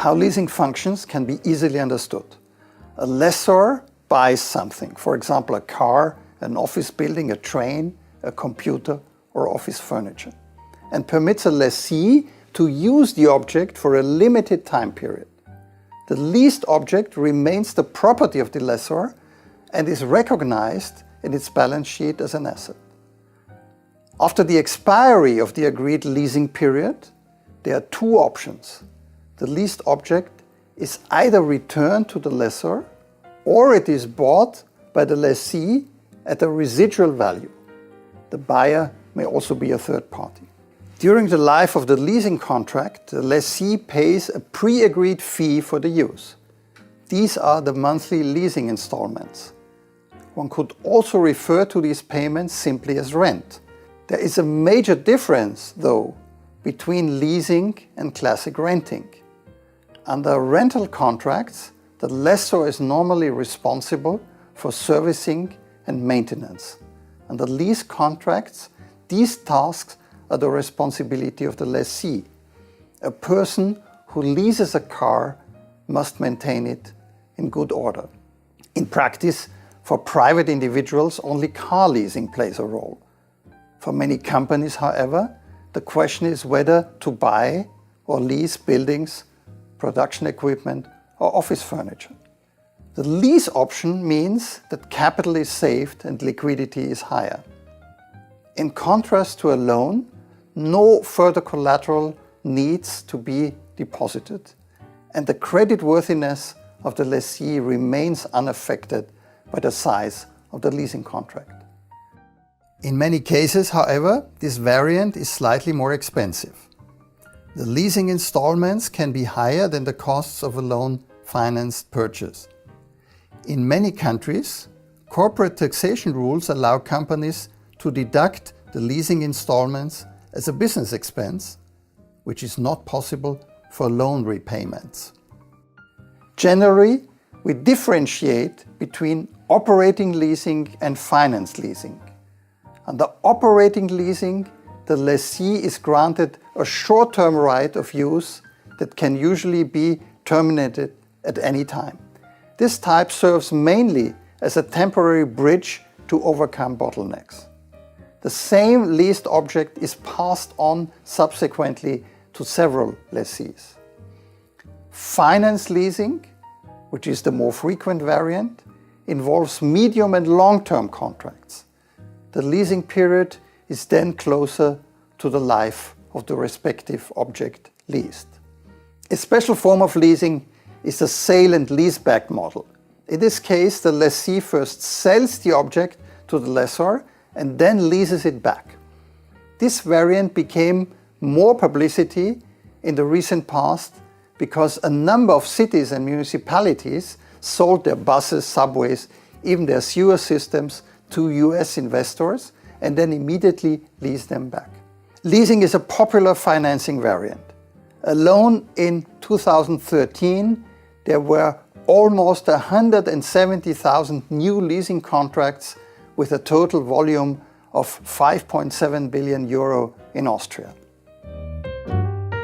How leasing functions can be easily understood. A lessor buys something, for example a car, an office building, a train, a computer or office furniture, and permits a lessee to use the object for a limited time period. The leased object remains the property of the lessor and is recognized in its balance sheet as an asset. After the expiry of the agreed leasing period, there are two options. The leased object is either returned to the lessor or it is bought by the lessee at a residual value. The buyer may also be a third party. During the life of the leasing contract, the lessee pays a pre-agreed fee for the use. These are the monthly leasing installments. One could also refer to these payments simply as rent. There is a major difference, though, between leasing and classic renting. Under rental contracts, the lessor is normally responsible for servicing and maintenance. Under lease contracts, these tasks are the responsibility of the lessee. A person who leases a car must maintain it in good order. In practice, for private individuals, only car leasing plays a role. For many companies, however, the question is whether to buy or lease buildings, production equipment or office furniture. The lease option means that capital is saved and liquidity is higher. In contrast to a loan, no further collateral needs to be deposited, and the creditworthiness of the lessee remains unaffected by the size of the leasing contract. In many cases, however, this variant is slightly more expensive. The leasing installments can be higher than the costs of a loan-financed purchase. In many countries, corporate taxation rules allow companies to deduct the leasing installments as a business expense, which is not possible for loan repayments. Generally, we differentiate between operating leasing and finance leasing. Under operating leasing, the lessee is granted a short-term right of use that can usually be terminated at any time. This type serves mainly as a temporary bridge to overcome bottlenecks. The same leased object is passed on subsequently to several lessees. Finance leasing, which is the more frequent variant, involves medium and long-term contracts. The leasing period is then closer to the life of the respective object leased. A special form of leasing is the sale and leaseback model. In this case, the lessee first sells the object to the lessor and then leases it back. This variant became more publicity in the recent past because a number of cities and municipalities sold their buses, subways, even their sewer systems to US investors and then immediately leased them back. Leasing is a popular financing variant. Alone in 2013, there were almost 170,000 new leasing contracts with a total volume of 5.7 billion euro in Austria.